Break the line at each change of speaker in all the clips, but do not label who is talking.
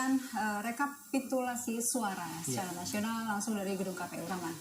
melakukan rekapitulasi suara secara nasional langsung dari gedung KPU Rahman.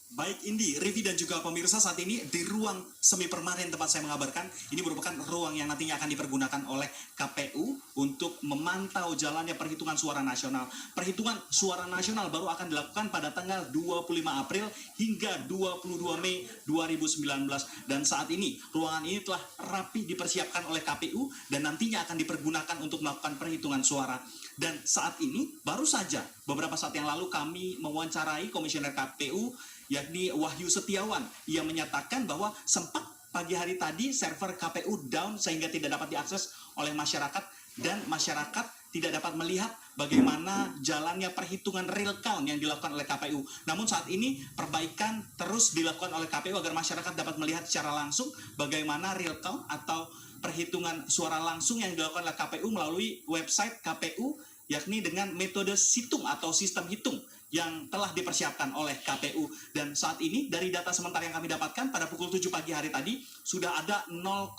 Baik Indi, Rivi dan juga pemirsa, saat ini di ruang semi permanen tempat saya mengabarkan, ini merupakan ruang yang nantinya akan dipergunakan oleh KPU untuk memantau jalannya perhitungan suara nasional. Perhitungan suara nasional baru akan dilakukan pada tanggal 25 April hingga 22 Mei 2019. Dan saat ini, ruangan ini telah rapi dipersiapkan oleh KPU dan nantinya akan dipergunakan untuk melakukan perhitungan suara. Dan saat ini, baru saja beberapa saat yang lalu kami mewawancarai Komisioner KPU, yakni Wahyu Setiawan, yang menyatakan bahwa sempat pagi hari tadi server KPU down sehingga tidak dapat diakses oleh masyarakat dan masyarakat tidak dapat melihat bagaimana jalannya perhitungan real count yang dilakukan oleh KPU. Namun saat ini perbaikan terus dilakukan oleh KPU agar masyarakat dapat melihat secara langsung bagaimana real count atau perhitungan suara langsung yang dilakukan oleh KPU melalui website KPU, yakni dengan metode situng atau sistem hitung yang telah dipersiapkan oleh KPU. Dan saat ini dari data sementara yang kami dapatkan pada pukul 7 pagi hari tadi sudah ada 0,1%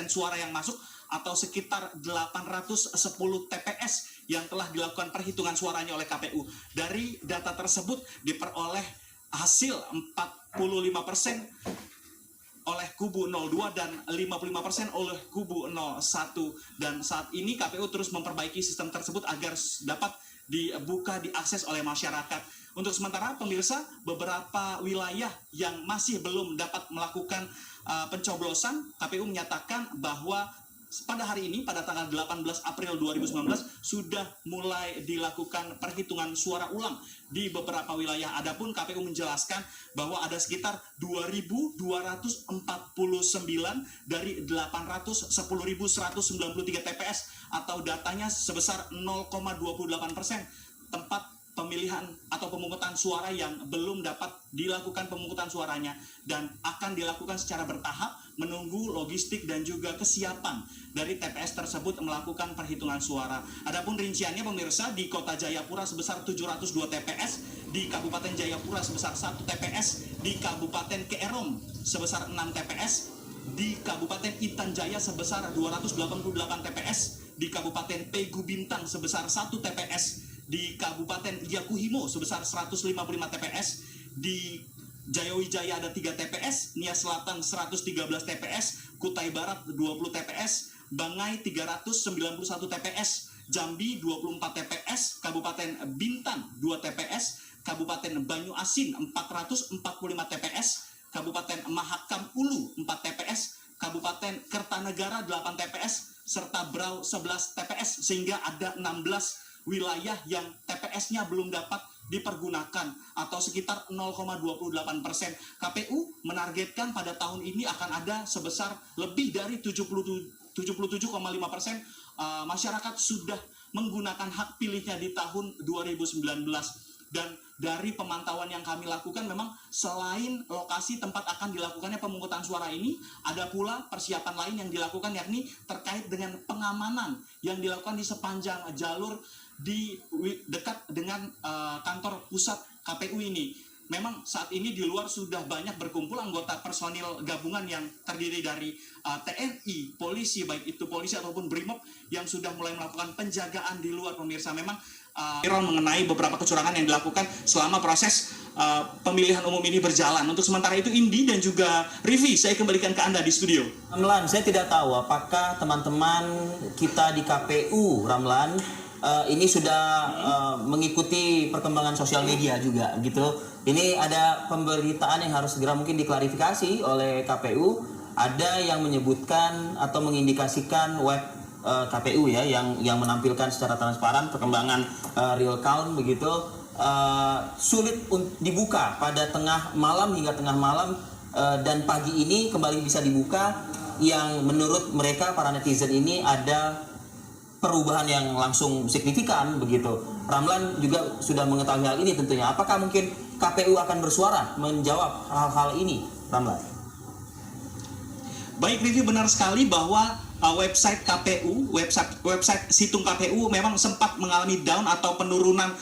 suara yang masuk atau sekitar 810 TPS yang telah dilakukan perhitungan suaranya oleh KPU. Dari data tersebut diperoleh hasil 45% oleh kubu 02 dan 55% oleh kubu 01. Dan saat ini KPU terus memperbaiki sistem tersebut agar dapat dibuka, diakses oleh masyarakat. Untuk sementara pemirsa, beberapa wilayah yang masih belum dapat melakukan pencoblosan, KPU menyatakan bahwa pada hari ini, pada tanggal 18 April 2019, sudah mulai dilakukan perhitungan suara ulang di beberapa wilayah. Adapun KPU menjelaskan bahwa ada sekitar 2.249 dari 810.193 TPS atau datanya sebesar 0,28% tempat pemilihan atau pemungutan suara yang belum dapat dilakukan pemungutan suaranya dan akan dilakukan secara bertahap menunggu logistik dan juga kesiapan dari TPS tersebut melakukan perhitungan suara. Adapun rinciannya pemirsa, di Kota Jayapura sebesar 702 TPS, di Kabupaten Jayapura sebesar 1 TPS, di Kabupaten Keerom sebesar 6 TPS, di Kabupaten Intan Jaya sebesar 288 TPS, di Kabupaten Pegu Bintang sebesar 1 TPS, di Kabupaten Yakuhimo sebesar 155 TPS, di Jayawijaya ada 3 TPS, Nias Selatan 113 TPS, Kutai Barat 20 TPS, Bangai 391 TPS, Jambi 24 TPS, Kabupaten Bintan 2 TPS, Kabupaten Banyu Asin 445 TPS, Kabupaten Mahakam Ulu 4 TPS, Kabupaten Kertanegara 8 TPS, serta Brau 11 TPS, sehingga ada 16 wilayah yang TPS-nya belum dapat dipergunakan atau sekitar 0,28%. KPU menargetkan pada tahun ini akan ada sebesar lebih dari 77,5% masyarakat sudah menggunakan hak pilihnya di tahun 2019. Dan dari pemantauan yang kami lakukan, memang selain lokasi tempat akan dilakukannya pemungutan suara ini, ada pula persiapan lain yang dilakukan, yakni terkait dengan pengamanan yang dilakukan di sepanjang jalur di dekat dengan kantor pusat KPU ini. Memang saat ini di luar sudah banyak berkumpul anggota personil gabungan yang terdiri dari TNI, polisi, baik itu polisi ataupun BRIMOB, yang sudah mulai melakukan penjagaan di luar, pemirsa. Memang viral mengenai beberapa kecurangan yang dilakukan selama proses pemilihan umum ini berjalan. Untuk sementara itu, Indi dan juga Rivi, saya kembalikan ke Anda di studio.
Ramlan, saya tidak tahu apakah teman-teman kita di KPU, Ramlan, ini sudah mengikuti perkembangan sosial media juga gitu. Ini ada pemberitaan yang harus segera mungkin diklarifikasi oleh KPU. Ada yang menyebutkan atau mengindikasikan web KPU ya yang menampilkan secara transparan perkembangan real count begitu sulit dibuka pada tengah malam hingga tengah malam dan pagi ini kembali bisa dibuka, yang menurut mereka para netizen ini ada perubahan yang langsung signifikan begitu. Ramlan juga sudah mengetahui hal ini tentunya. Apakah mungkin KPU akan bersuara menjawab hal-hal ini, Ramlan?
Baik, Rivi, benar sekali bahwa website KPU, website situng KPU memang sempat mengalami down atau penurunan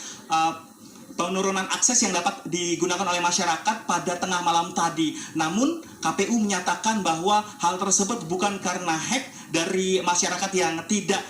akses yang dapat digunakan oleh masyarakat pada tengah malam tadi. Namun KPU menyatakan bahwa hal tersebut bukan karena hack dari masyarakat yang tidak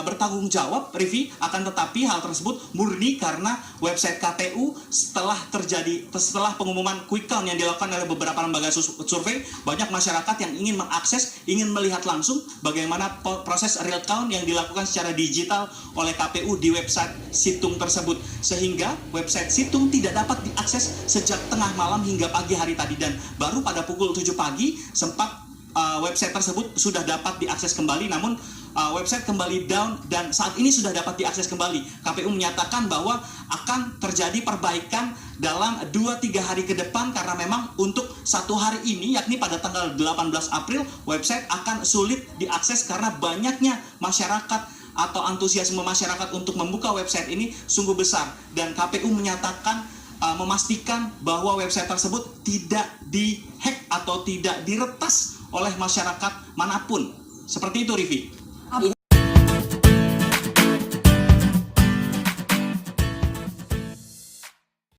bertanggung jawab, Rivi, akan tetapi hal tersebut murni karena website KPU setelah pengumuman quick count yang dilakukan oleh beberapa lembaga survei, banyak masyarakat yang ingin mengakses, ingin melihat langsung bagaimana proses real count yang dilakukan secara digital oleh KPU di website situng tersebut, sehingga website situng tidak dapat diakses sejak tengah malam hingga pagi hari tadi, dan baru pada pukul 7 pagi sempat website tersebut sudah dapat diakses kembali, namun website kembali down dan saat ini sudah dapat diakses kembali. KPU menyatakan bahwa akan terjadi perbaikan dalam 2-3 hari ke depan karena memang untuk satu hari ini, yakni pada tanggal 18 April, website akan sulit diakses karena banyaknya masyarakat atau antusiasme masyarakat untuk membuka website ini sungguh besar, dan KPU menyatakan memastikan bahwa website tersebut tidak dihack atau tidak diretas oleh masyarakat manapun. Seperti itu, Rivi.